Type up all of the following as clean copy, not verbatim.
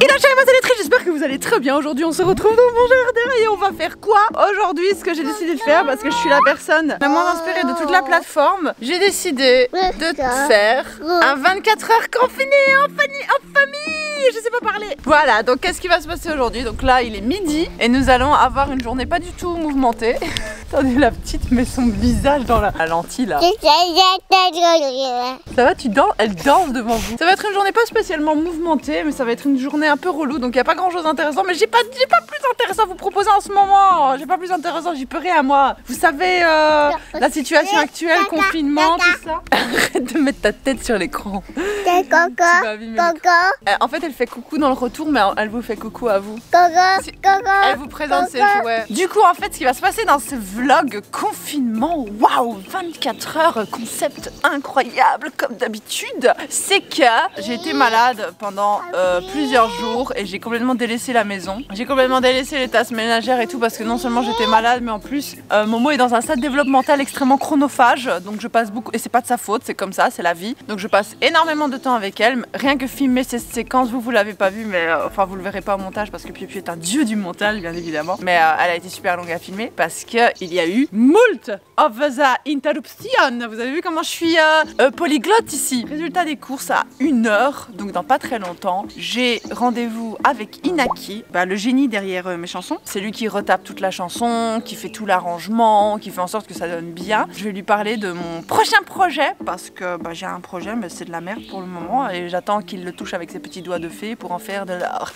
Et là, chérie, c'est les tri, j'espère que vous allez très bien. Aujourd'hui, on se retrouve dans mon jardin et on va faire quoi? Aujourd'hui, ce que j'ai décidé de faire, parce que je suis la personne la moins inspirée de toute la plateforme, j'ai décidé de faire un 24 heures confiné en famille. Je sais pas parler. Voilà, donc qu'est-ce qui va se passer aujourd'hui? Donc là, il est midi et nous allons avoir une journée pas du tout mouvementée. Attendez, la petite met son visage dans la lentille là. Ça va, tu danses? Elle danse devant vous. Ça va être une journée pas spécialement mouvementée, mais ça va être une journée un peu relou. Donc il n'y a pas grand chose d'intéressant. Mais j'ai pas plus intéressant à vous proposer en ce moment. J'ai pas plus intéressant, j'y peux rien moi. Vous savez, la situation actuelle, confinement, tout ça. Arrête de mettre ta tête sur l'écran. En fait, elle fait coucou dans le retour, mais elle vous fait coucou à vous. Elle vous présente ses jouets. Du coup, en fait, ce qui va se passer dans ce vlog confinement, waouh, 24 heures, concept incroyable comme d'habitude, c'est que j'ai été malade pendant plusieurs jours et j'ai complètement délaissé la maison. J'ai complètement délaissé les tâches ménagères et tout parce que non seulement j'étais malade, mais en plus Momo est dans un stade développemental extrêmement chronophage, donc je passe beaucoup, et c'est pas de sa faute, c'est comme ça, c'est la vie. Donc je passe énormément de temps avec elle, rien que filmer ces séquences, vous l'avez pas vu, mais enfin vous le verrez pas au montage parce que Piu est un dieu du montage bien évidemment, mais elle a été super longue à filmer parce que il y a eu moult of the interruption. Vous avez vu comment je suis polyglotte ici. Résultat des courses à 1h, donc dans pas très longtemps, j'ai rendez-vous avec Inaki, le génie derrière mes chansons. C'est lui qui retape toute la chanson, qui fait tout l'arrangement, qui fait en sorte que ça donne bien. Je vais lui parler de mon prochain projet parce que j'ai un projet mais c'est de la merde pour le moment et j'attends qu'il le touche avec ses petits doigts de fée pour en faire de l'or.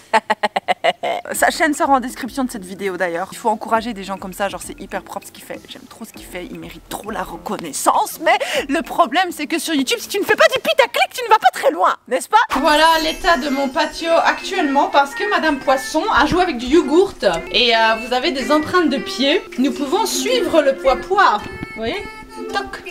Sa chaîne sera en description de cette vidéo d'ailleurs. Il faut encourager des gens comme ça, genre c'est hyper propre ce qu'il fait. J'aime trop ce qu'il fait, il mérite trop la reconnaissance. Mais le problème c'est que sur YouTube, si tu ne fais pas du putaclic, tu ne vas pas très loin, n'est-ce pas? Voilà l'état de mon patio actuellement parce que Madame Poisson a joué avec du yogourt. Et vous avez des empreintes de pieds. Nous pouvons suivre le poids. Vous voyez? Toc.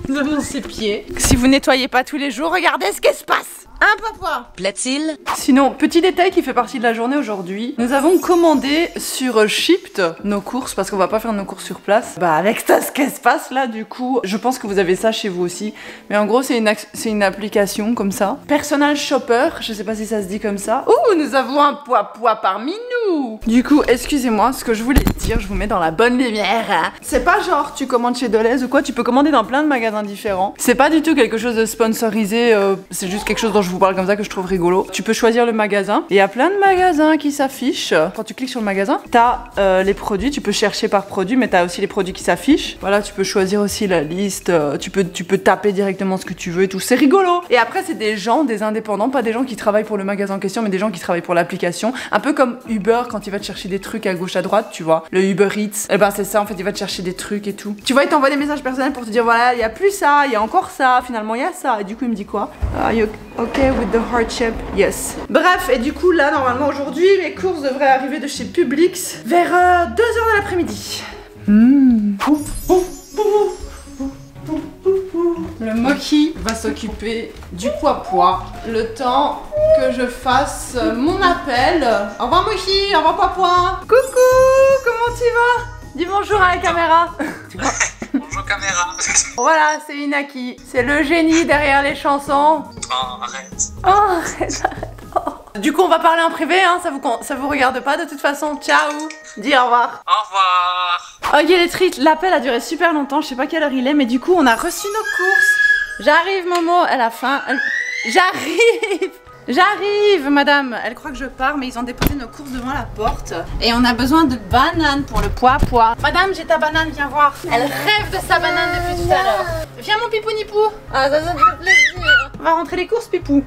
Nous avons ses pieds. Si vous nettoyez pas tous les jours, regardez ce qui se passe. Un papa. Plaît-il? Sinon, petit détail qui fait partie de la journée aujourd'hui, nous avons commandé sur Shipt nos courses parce qu'on va pas faire nos courses sur place. Avec ça, ce qui se passe là, du coup, je pense que vous avez ça chez vous aussi. Mais en gros, c'est une application comme ça. Personal Shopper, je sais pas si ça se dit comme ça. Ouh, nous avons un poids parmi nous. Du coup, excusez-moi, ce que je voulais dire, je vous mets dans la bonne lumière. Hein. C'est pas genre tu commandes chez Deleuze ou quoi, tu peux commander dans plein de magasins différents. C'est pas du tout quelque chose de sponsorisé, c'est juste quelque chose dont je vous parle comme ça que je trouve rigolo. Tu peux choisir le magasin. Il y a plein de magasins qui s'affichent. Quand tu cliques sur le magasin, t'as les produits, tu peux chercher par produit, mais t'as aussi les produits qui s'affichent. Voilà, tu peux choisir aussi la liste, tu peux taper directement ce que tu veux et tout. C'est rigolo. Et après, c'est des gens, des indépendants, pas des gens qui travaillent pour le magasin en question, mais des gens qui travaillent pour l'application. Un peu comme Uber quand il va te chercher des trucs à gauche à droite, tu vois. Le Uber Eats, et c'est ça en fait, il va te chercher des trucs et tout. Tu vois, il t'envoie des messages personnels pour te dire voilà, il y a plus ça, il y a encore ça, finalement il y a ça. Et du coup, il me dit quoi? Are you okay with the hardship? Yes. Bref, et du coup, là, normalement, aujourd'hui, mes courses devraient arriver de chez Publix vers 2h de l'après-midi. Le Moki va s'occuper du poids le temps que je fasse mon appel. Au revoir Moki, au revoir poids. Coucou, comment tu vas? Dis bonjour à la caméra. Bonjour caméra. Voilà, c'est Inaki. C'est le génie derrière les chansons. Oh, arrête. Oh, arrête. Oh. Du coup, on va parler en privé, hein. Ça vous regarde pas de toute façon. Ciao. Dis au revoir. Au revoir. Ok les trites, l'appel a duré super longtemps. Je sais pas quelle heure il est, mais du coup, on a reçu nos courses. J'arrive Momo, elle a faim. J'arrive madame. Elle croit que je pars mais ils ont déposé nos courses devant la porte. Et on a besoin de bananes pour le poids. Madame, j'ai ta banane, viens voir. Elle rêve de sa banane depuis tout à l'heure. Viens mon pipou nipou. Ah ça me fait plaisir. On va rentrer les courses pipou.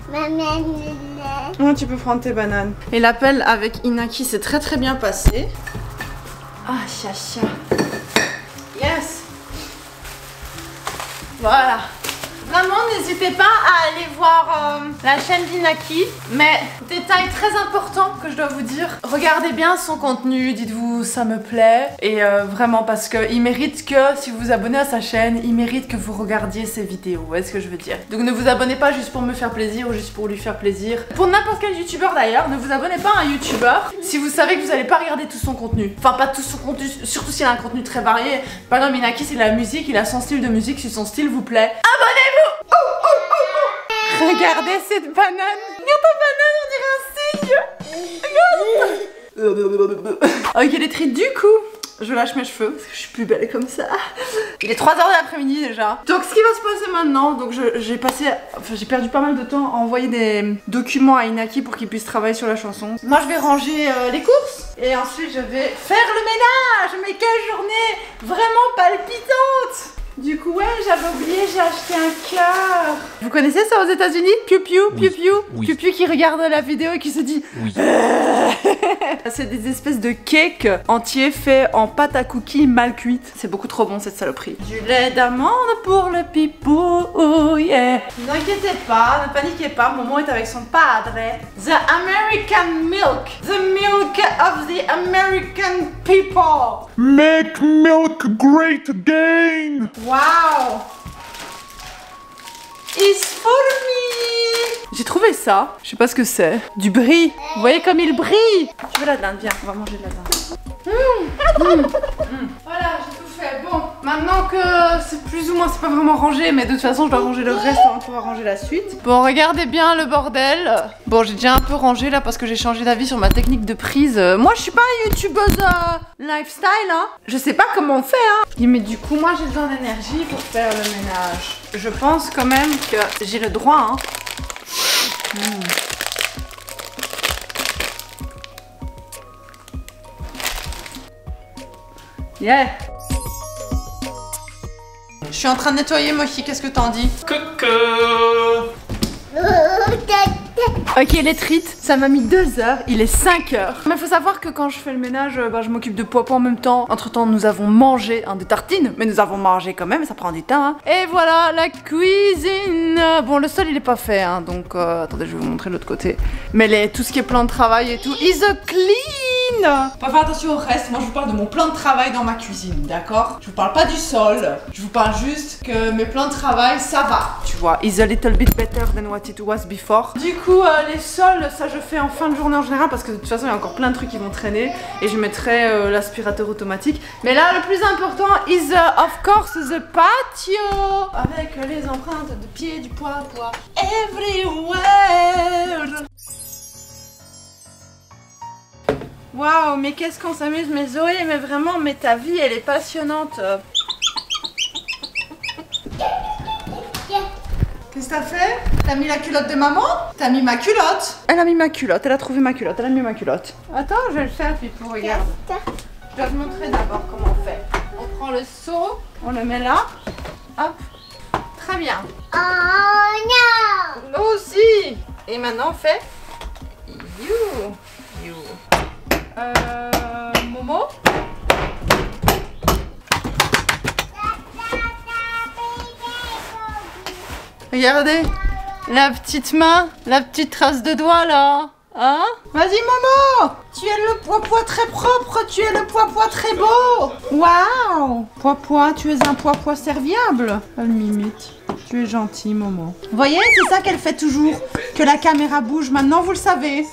Oh, tu peux prendre tes bananes. Et l'appel avec Inaki s'est très bien passé. Ah chacha. Yes. Voilà. Vraiment, n'hésitez pas à aller voir la chaîne d'Inaki. Mais détail très important que je dois vous dire, regardez bien son contenu, dites-vous ça me plaît. Et vraiment parce qu'il mérite que, si vous vous abonnez à sa chaîne, il mérite que vous regardiez ses vidéos, vous voyez ce que je veux dire. Donc ne vous abonnez pas juste pour me faire plaisir ou juste pour lui faire plaisir. Pour n'importe quel youtubeur d'ailleurs, ne vous abonnez pas à un youtubeur si vous savez que vous n'allez pas regarder tout son contenu. Enfin pas tout son contenu, surtout s'il a un contenu très varié. Par exemple Inaki c'est la musique, il a son style de musique, si son style vous plaît, abonnez-vous. Regardez cette banane. Regarde ta banane, on dirait un cygne. Ok les trites, du coup je lâche mes cheveux parce que je suis plus belle comme ça. Il est 3h de l'après-midi déjà. Donc ce qui va se passer maintenant, donc j'ai perdu pas mal de temps à envoyer des documents à Inaki pour qu'il puisse travailler sur la chanson. Moi je vais ranger les courses et ensuite je vais faire le ménage. Mais quelle journée vraiment palpitante. Du coup ouais, j'avais oublié, j'ai acheté un cœur. Vous connaissez ça aux États-Unis? Piu piu, piu piu, piu piu qui regarde la vidéo et qui se dit oui. C'est des espèces de cakes entiers faits en pâte à cookies mal cuite. C'est beaucoup trop bon cette saloperie. Du lait d'amande pour le pipou, oh yeah. Ne vous inquiétez pas, ne paniquez pas, Momo est avec son padre. The American milk, the milk of the American people. Make milk great again. Wow! It's for me! J'ai trouvé ça, je sais pas ce que c'est. Du brie. Vous voyez comme il brille? Tu veux la dinde? Viens, on va manger de la dinde. Voilà, j'ai tout fait. Bon, maintenant que c'est plus ou moins, c'est pas vraiment rangé, mais de toute façon, je dois ranger le reste avant de pouvoir ranger la suite. Bon, regardez bien le bordel. Bon, j'ai déjà un peu rangé là parce que j'ai changé d'avis sur ma technique de prise. Moi, je suis pas youtubeuse lifestyle, hein. Je sais pas comment on fait, hein. Mais du coup, moi, j'ai besoin d'énergie pour faire le ménage. Je pense quand même que j'ai le droit, hein. Yeah. Je suis en train de nettoyer, Mochi, qu'est-ce que t'en dis? Coucou. Ok les trites, ça m'a mis 2 heures, il est 5 heures. Mais faut savoir que quand je fais le ménage, je m'occupe de Popo en même temps. Entre temps nous avons mangé des tartines, mais nous avons mangé quand même, ça prend du temps hein. Et voilà la cuisine. Bon le sol il est pas fait hein, donc attendez je vais vous montrer de l'autre côté. Mais tout ce qui est plan de travail et tout, is a clean. Faut faire attention au reste, moi je vous parle de mon plan de travail dans ma cuisine, d'accord? Je vous parle pas du sol, je vous parle juste que mes plans de travail ça va. Tu vois, is a little bit better than what it was before. Du coup les sols, ça je fais en fin de journée en général parce que de toute façon il y a encore plein de trucs qui vont traîner et je mettrai l'aspirateur automatique. Mais là le plus important is of course the patio avec les empreintes de pieds du poids everywhere. Waouh, mais qu'est-ce qu'on s'amuse, mais Zoé, mais vraiment, mais ta vie elle est passionnante. Qu'est-ce que t'as fait? T'as mis la culotte de maman? T'as mis ma culotte? Elle a mis ma culotte, elle a trouvé ma culotte, elle a mis ma culotte. Attends, je vais le faire, puis pour regarde. Je dois te montrer d'abord comment on fait. On prend le seau, on le met là. Hop. Très bien. Oh non! Nous aussi! Et maintenant on fait. You. Momo? Regardez, la petite main, la petite trace de doigt là. Hein? Vas-y Momo! Tu es le poids très propre, tu es le poids très beau! Waouh! Poids, tu es un poids serviable! Elle m'imite. Tu es gentil Momo. Vous voyez, c'est ça qu'elle fait toujours. Que la caméra bouge, maintenant vous le savez.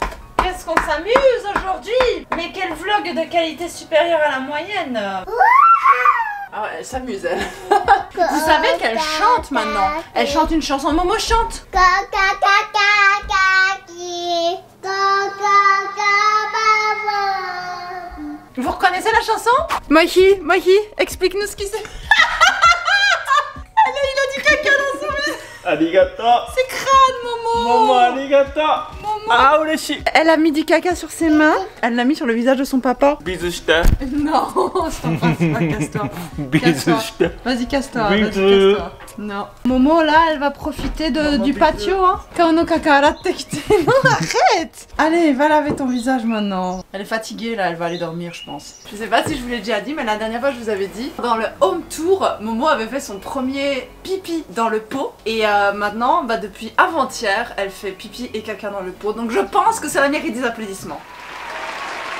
Qu'est-ce qu'on s'amuse aujourd'hui! Mais quel vlog de qualité supérieure à la moyenne! Ah ouais, elle s'amuse elle. Vous savez qu'elle chante maintenant. Elle chante une chanson. Momo chante. Vous reconnaissez la chanson? Mohi, explique-nous ce qui c'est. Il a dit caca dans son visage. Arigato. C'est crade Momo. Momo arigato. Ah, ureshi. Elle a mis du caca sur ses mains. Elle l'a mis sur le visage de son papa. Bisous shite. Non, je t'en passe pas, casse-toi. Bisous shite. Vas-y, casse-toi. Bisous. Non. Momo, là, elle va profiter du patio, hein. Kaono kakara tekite. Non, arrête. Allez, va laver ton visage maintenant. Elle est fatiguée, là, elle va aller dormir, je pense. Je sais pas si je vous l'ai déjà dit, mais la dernière fois, je vous avais dit, dans le home tour, Momo avait fait son premier pipi dans le pot. Et maintenant, depuis avant-hier, elle fait pipi et caca dans le pot. Donc je pense que ça mérite des applaudissements.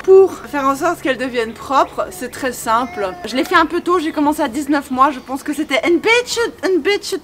Pour faire en sorte qu'elle devienne propre, c'est très simple. Je l'ai fait un peu tôt, j'ai commencé à 19 mois. Je pense que c'était un bitch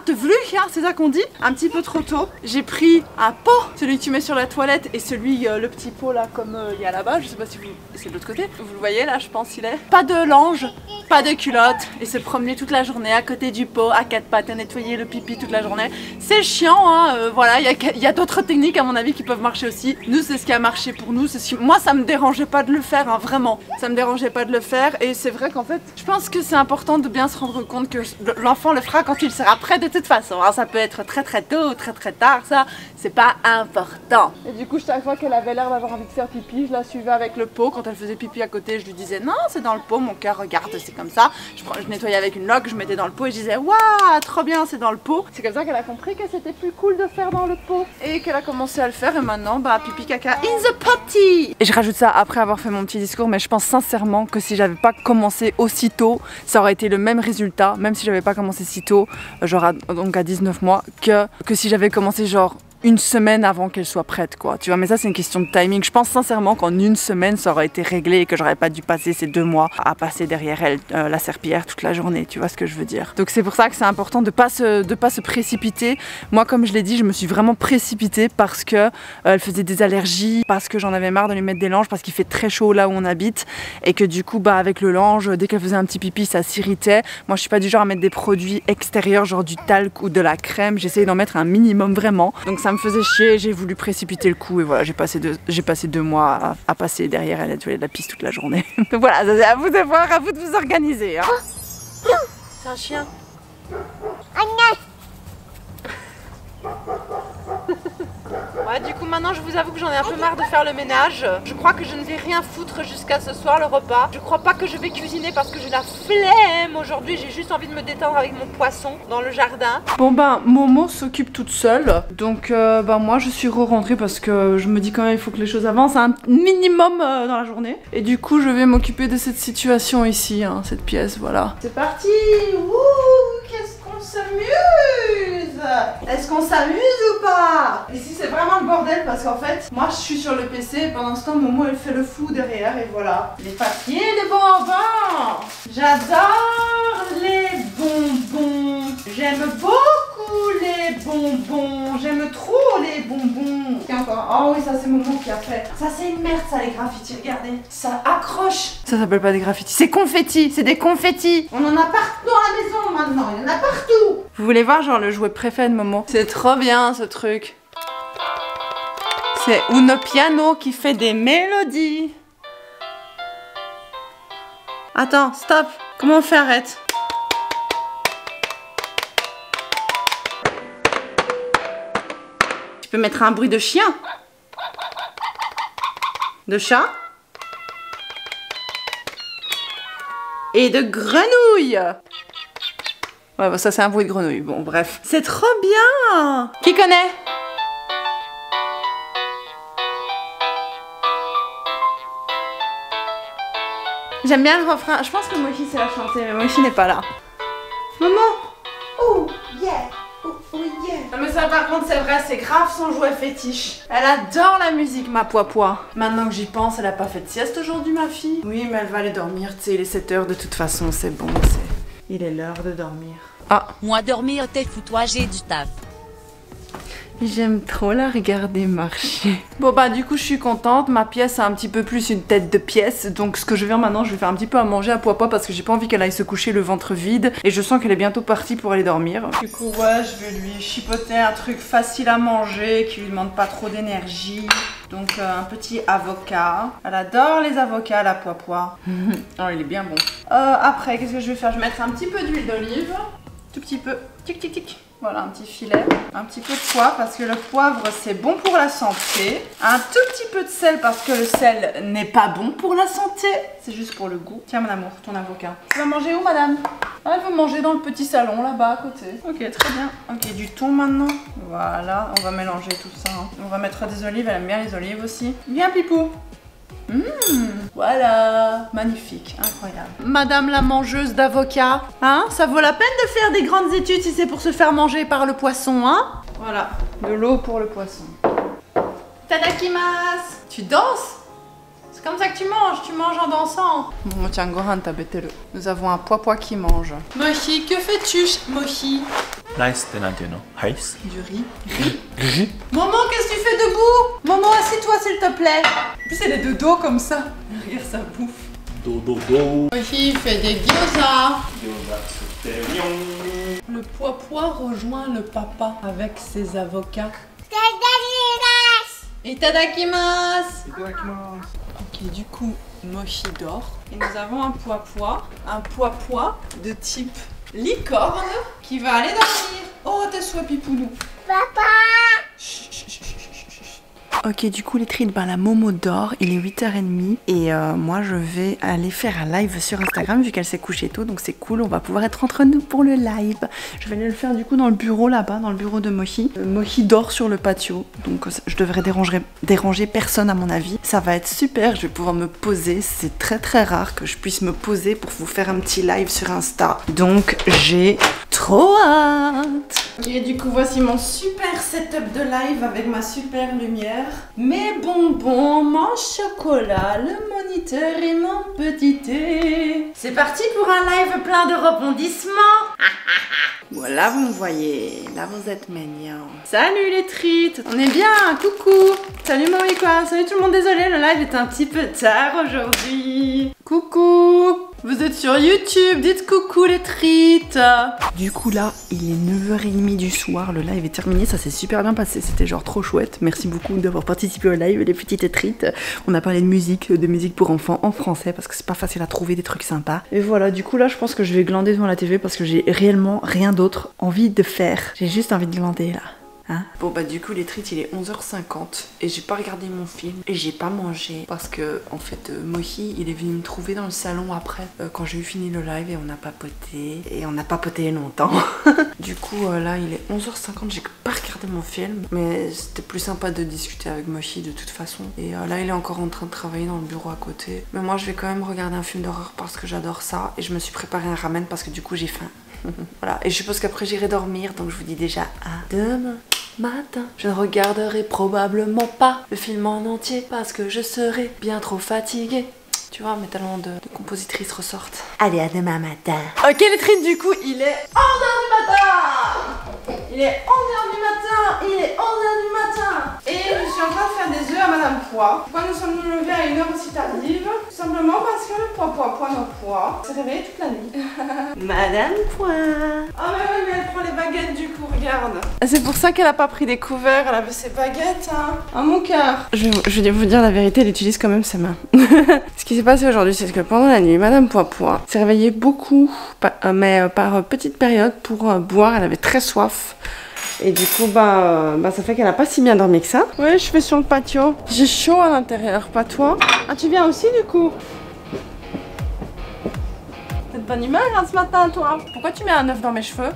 te vlug, hein, c'est ça qu'on dit. Un petit peu trop tôt. J'ai pris un pot, celui que tu mets sur la toilette, et celui, le petit pot là, comme il y a là-bas. Je sais pas si c'est de l'autre côté. Vous le voyez là, je pense il est. Pas de linge, pas de culotte, et se promener toute la journée à côté du pot, à 4 pattes, et nettoyer le pipi toute la journée. C'est chiant, hein. Voilà, il y a d'autres techniques à mon avis qui peuvent marcher aussi. Nous, c'est ce qui a marché pour nous. Moi, Moi ça me dérangeait pas de le faire, hein, vraiment. Ça me dérangeait pas de le faire et c'est vrai qu'en fait, je pense que c'est important de bien se rendre compte que l'enfant le fera quand il sera prêt de toute façon. Alors, ça peut être très tôt ou très tard, ça c'est pas important. Et du coup chaque fois qu'elle avait l'air d'avoir envie de faire pipi, je la suivais avec le pot. Quand elle faisait pipi à côté, je lui disais non c'est dans le pot, mon cœur regarde c'est comme ça. Je nettoyais avec une loque, je mettais dans le pot et je disais waouh trop bien c'est dans le pot. C'est comme ça qu'elle a compris que c'était plus cool de faire dans le pot et qu'elle a commencé à le faire et maintenant bah pipi caca in the potty. Et je rajoute ça après avoir fait mon petit discours, mais je pense sincèrement que si j'avais pas commencé aussitôt, ça aurait été le même résultat, même si j'avais pas commencé si tôt, genre donc à 19 mois, que si j'avais commencé genre une semaine avant qu'elle soit prête quoi, tu vois. Mais ça c'est une question de timing. Je pense sincèrement qu'en une semaine ça aurait été réglé et que j'aurais pas dû passer ces 2 mois à passer derrière elle la serpillière toute la journée, tu vois ce que je veux dire. Donc c'est pour ça que c'est important de pas se précipiter. Moi comme je l'ai dit, je me suis vraiment précipitée parce que elle faisait des allergies, parce que j'en avais marre de lui mettre des langes, parce qu'il fait très chaud là où on habite et que du coup bah avec le lange, dès qu'elle faisait un petit pipi ça s'irritait. Moi je suis pas du genre à mettre des produits extérieurs genre du talc ou de la crème, j'essayais d'en mettre un minimum vraiment. Donc ça me faisait chier, j'ai voulu précipiter le coup et voilà, j'ai passé 2 mois à passer derrière elle à nettoyer la piste toute la journée. Donc voilà, c'est à vous de voir, à vous de vous organiser. Hein. C'est un chien. Ouais, du coup maintenant je vous avoue que j'en ai un peu marre de faire le ménage. Je crois que je ne vais rien foutre jusqu'à ce soir le repas. Je crois pas que je vais cuisiner parce que j'ai la flemme aujourd'hui. J'ai juste envie de me détendre avec mon poisson dans le jardin. Bon ben Momo s'occupe toute seule. Donc ben moi je suis re-rentrée parce que je me dis quand même il faut que les choses avancent un minimum dans la journée. Et du coup je vais m'occuper de cette situation ici, hein, cette pièce, voilà. C'est parti. Wouh, qu'est-ce qu'on s'amuse. Est-ce qu'on s'amuse ou pas? Ici c'est vraiment le bordel parce qu'en fait moi je suis sur le PC et pendant ce temps Momo elle fait le fou derrière et voilà. Les papiers de bonbons. J'adore les bonbons. J'aime beaucoup les bonbons. J'aime trop les bonbons. Et encore, oh oui ça c'est Momo qui a fait. Ça c'est une merde ça les graffitis, regardez. Ça accroche. Ça s'appelle pas des graffitis, c'est confettis, c'est des confettis. On en a partout dans la maison maintenant, il y en a partout. Vous voulez voir genre le jouet préféré de Momo? C'est trop bien ce truc. C'est Uno Piano qui fait des mélodies. Attends, stop. Comment on fait arrête? Tu peux mettre un bruit de chien? De chat? Et de grenouille. Ouais, bah ça c'est un bruit de grenouille. Bon, bref. C'est trop bien. Qui connaît? J'aime bien le refrain. Je pense que Mochi sait la chanter, mais Mochi n'est pas là. Maman. Oh, yeah. Oh, yeah. Non mais ça par contre c'est vrai, c'est grave son jouet fétiche. Elle adore la musique, ma poipois. Maintenant que j'y pense, elle a pas fait de sieste aujourd'hui, ma fille? Oui, mais elle va aller dormir. Tu sais, il est 7 h de toute façon, c'est bon, il est l'heure de dormir. Ah. Moi dormir, t'es fous-toi, j'ai du taf. J'aime trop la regarder marcher. Bon bah du coup je suis contente, ma pièce a un petit peu plus une tête de pièce. Donc ce que je vais faire maintenant, je vais faire un petit peu à manger à Poipois parce que j'ai pas envie qu'elle aille se coucher le ventre vide. Et je sens qu'elle est bientôt partie pour aller dormir. Du coup ouais, je vais lui chipoter un truc facile à manger qui lui demande pas trop d'énergie. Donc un petit avocat. Elle adore les avocats la Poipois. Oh il est bien bon. Après qu'est-ce que je vais faire? Je vais mettre un petit peu d'huile d'olive. Tout petit peu. Tic tic tic. Voilà, un petit filet, un petit peu de poivre parce que le poivre c'est bon pour la santé. Un tout petit peu de sel parce que le sel n'est pas bon pour la santé. C'est juste pour le goût. Tiens mon amour, ton avocat. Tu vas manger où madame? Ah, elle veut manger dans le petit salon là-bas à côté. Ok, très bien. Ok, du thon maintenant. Voilà, on va mélanger tout ça. Hein. On va mettre des olives, elle aime bien les olives aussi. Viens Pipou. Voilà, magnifique, incroyable. Madame la mangeuse d'avocat, hein? Ça vaut la peine de faire des grandes études si c'est pour se faire manger par le poisson, hein? Voilà, de l'eau pour le poisson. Tadakimasu! Tu danses? C'est comme ça que tu manges en dansant. Tiens, Gohan, tabetelu. Nous avons un Poipois qui mange. Mochi, que fais-tu, Mochi? Rice, rice. Du riz. Riz. Momo, qu'est-ce que tu fais debout? Momo, assis-toi s'il te plaît. En plus, elle est de dos comme ça. Regarde sa bouffe. Do. Mochi fait des gyoza. Gyoza, c'était mignon. Le Poipois rejoint le papa avec ses avocats. Itadakimasu. Itadakimasu. qui du coup Mochi dort. Et nous avons un pois-pois de type licorne qui va aller dormir. Oh tes souhaits pipounou. Papa. Chut, chut, chut, chut. Ok, du coup les treats, ben la Momo dort, il est 8h30 et moi je vais aller faire un live sur Instagram vu qu'elle s'est couchée tôt, donc c'est cool, on va pouvoir être entre nous pour le live. Je vais aller le faire du coup dans le bureau là-bas, dans le bureau de Mochi. Mochi dort sur le patio, donc je devrais déranger personne à mon avis. Ça va être super, je vais pouvoir me poser, c'est très rare que je puisse me poser pour vous faire un petit live sur Insta. Donc j'ai trop hâte. Ok, du coup voici mon super setup de live avec ma super lumière, mes bonbons, mon chocolat, le moniteur et mon petit thé. C'est parti pour un live plein de rebondissements. Voilà, vous me voyez, là vous êtes mignons. Salut les treats, on est bien, coucou. Salut mon quoi, salut tout le monde, désolé, le live est un petit peu tard aujourd'hui. Coucou. Vous êtes sur YouTube, dites coucou les treats. Du coup là, il est 9h30 du soir, le live est terminé, ça s'est super bien passé, c'était genre trop chouette. Merci beaucoup d'avoir participé au live, les petites treats. On a parlé de musique pour enfants en français parce que c'est pas facile à trouver des trucs sympas. Et voilà, du coup là, je pense que je vais glander devant la TV parce que j'ai réellement rien d'autre envie de faire. J'ai juste envie de glander là. Hein? Bon bah du coup les treats il est 11h50 et j'ai pas regardé mon film et j'ai pas mangé parce que en fait Mochi il est venu me trouver dans le salon après quand j'ai eu fini le live et on a papoté et on a papoté longtemps. Du coup là il est 11h50, j'ai pas regardé mon film mais c'était plus sympa de discuter avec Mochi de toute façon et là il est encore en train de travailler dans le bureau à côté, mais moi je vais quand même regarder un film d'horreur parce que j'adore ça et je me suis préparé un ramen parce que du coup j'ai faim. Voilà, et je suppose qu'après j'irai dormir, donc je vous dis déjà à demain matin. Je ne regarderai probablement pas le film en entier parce que je serai bien trop fatiguée. Tu vois, mes talents de compositrice ressortent. Allez, à demain matin. Ok les treats, du coup, il est 11h du matin. Il est 11h du matin. Il est 11h du matin. Et je suis en train de faire des œufs à Madame Pois. Pourquoi nous sommes levés à une heure aussi tardive? Tout simplement parce que le pois s'est réveillé toute la nuit. Madame Pois. Ah mais elle prend les baguettes du coup, regarde. C'est pour ça qu'elle a pas pris des couverts, elle avait ses baguettes, hein. À mon cœur. Je vais vous dire la vérité, elle utilise quand même ses mains. Ce qui s'est passé aujourd'hui, c'est que pendant la nuit, Madame Pois s'est réveillée beaucoup, mais par petite période pour boire, elle avait très soif. Et du coup, ça fait qu'elle a pas si bien dormi que ça. Ouais, je fais sur le patio. J'ai chaud à l'intérieur, pas toi? Ah, tu viens aussi du coup? T'es de bonne humeur hein, ce matin, toi? Pourquoi tu mets un œuf dans mes cheveux?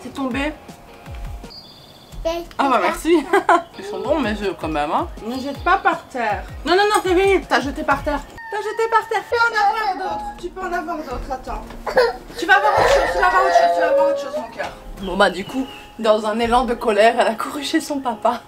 C'est tombé? Ah bah merci. Ils sont bons mes œufs quand même hein. Ne jette pas par terre. Non non non, t'es vite. T'as jeté par terre. T'as jeté par terre. Fais en avoir d'autres. Tu peux en avoir d'autres, attends. Tu vas avoir autre chose, tu vas avoir autre chose mon cœur. Bon bah du coup, dans un élan de colère, elle a couru chez son papa.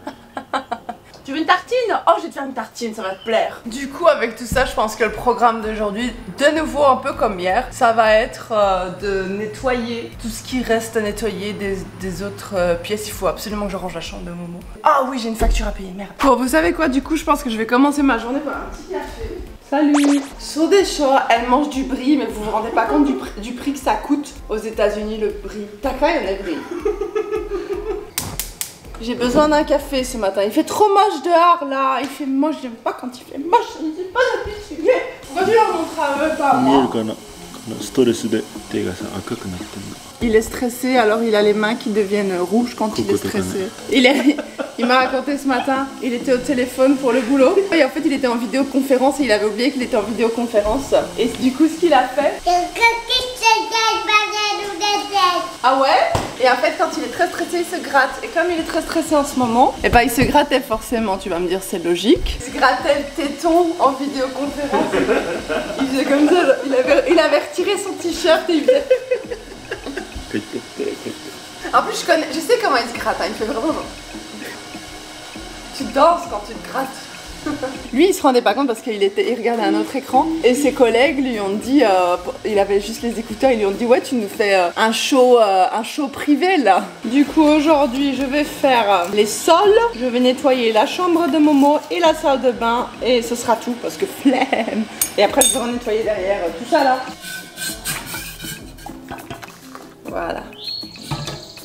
Tu veux une tartine? Oh, je vais te faire une tartine, ça va te plaire. Du coup, avec tout ça, je pense que le programme d'aujourd'hui, de nouveau un peu comme hier, ça va être de nettoyer tout ce qui reste à nettoyer des autres pièces. Il faut absolument que je range la chambre de Momo. Ah oui, j'ai une facture à payer, merde. Bon, vous savez quoi? Du coup, je pense que je vais commencer ma journée par un petit café. Salut! Sur des chats, elle mange du brie, mais vous vous rendez pas compte du prix que ça coûte aux États-Unis le brie. T'as quand même les brie. J'ai besoin d'un café ce matin. Il fait trop moche dehors là. Il fait moche. J'aime pas quand il fait moche. Je ne suis pas habituée. Pourquoi tu leur montres à eux, pas à moi? Il est stressé, alors il a les mains qui deviennent rouges quand il est stressé. Il m'a raconté ce matin, il était au téléphone pour le boulot. Et en fait, il était en vidéoconférence et il avait oublié qu'il était en vidéoconférence. Et du coup, ce qu'il a fait... Ah ouais? Et en fait, quand il est très stressé, il se gratte. Et comme il est très stressé en ce moment, et bah il se grattait forcément, tu vas me dire, c'est logique. Il se grattait le téton en vidéoconférence. Il faisait comme ça, il avait retiré son t-shirt et il faisait... En plus, je sais comment il se gratte, hein, il fait vraiment... Tu danses quand tu te grattes. Lui il se rendait pas compte parce qu'il regardait un autre écran et ses collègues lui ont dit, il avait juste les écouteurs, ils lui ont dit ouais tu nous fais un show privé là. Du coup aujourd'hui je vais faire les sols, je vais nettoyer la chambre de Momo et la salle de bain et ce sera tout parce que flemme. Et après je vais nettoyer derrière tout ça là. Voilà.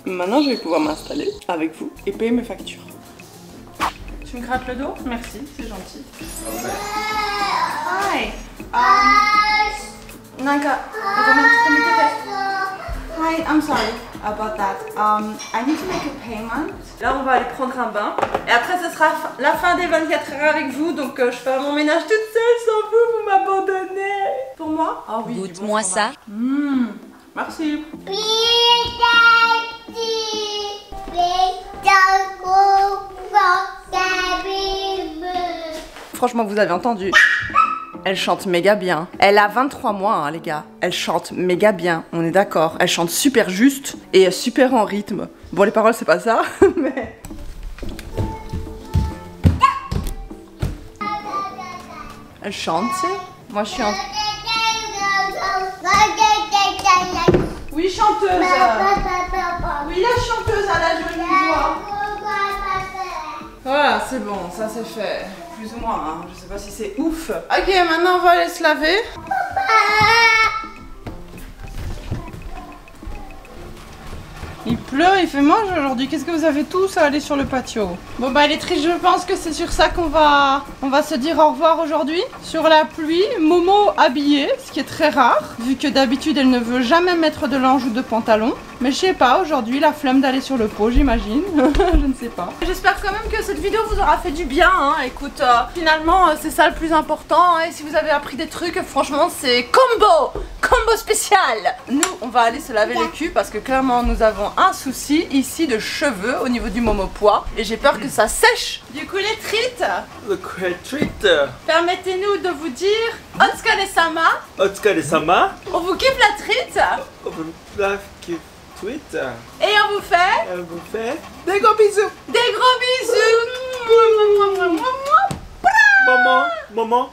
Maintenant, je vais pouvoir m'installer avec vous et payer mes factures. Tu me grattes le dos? Merci, c'est gentil. Hi. Nanka, hi, I'm sorry about that. I need to make a payment. Là, on va aller prendre un bain. Et après, ce sera la fin des 24 heures avec vous. Donc, je fais mon ménage toute seule sans vous. Vous m'abandonnez. Pour moi? Ah oui. Goûte-moi ça. Merci. Franchement, vous avez entendu. Elle chante méga bien. Elle a 23 mois, hein, les gars. Elle chante méga bien, on est d'accord. Elle chante super juste et super en rythme. Bon, les paroles, c'est pas ça, mais... Elle chante, tu sais. Moi, je suis en... Oui, chanteuse. Oui, la chanteuse à la jolie voix. Voilà, c'est bon, ça c'est fait. Plus ou moins, hein. Je sais pas si c'est ouf. Ok, maintenant on va aller se laver. Il pleut, il fait moche aujourd'hui. Qu'est-ce que vous avez tous à aller sur le patio? Bon bah elle est triste, je pense que c'est sur ça qu'on va se dire au revoir aujourd'hui. Sur la pluie, Momo habillée, ce qui est très rare, vu que d'habitude elle ne veut jamais mettre de linge ou de pantalon. Mais je sais pas, aujourd'hui la flemme d'aller sur le pot, j'imagine. Je ne sais pas. J'espère quand même que cette vidéo vous aura fait du bien, hein. Écoute, finalement c'est ça le plus important, hein. Et si vous avez appris des trucs, franchement c'est combo spécial. Nous on va aller se laver les culs parce que clairement nous avons un souci ici de cheveux au niveau du momopois. Et j'ai peur que ça sèche. Du coup les treats. Permettez-nous de vous dire Otsukare-sama. Otsukare-sama. On vous kiffe la treat. Et on vous fait des gros bisous. Des gros bisous. Maman.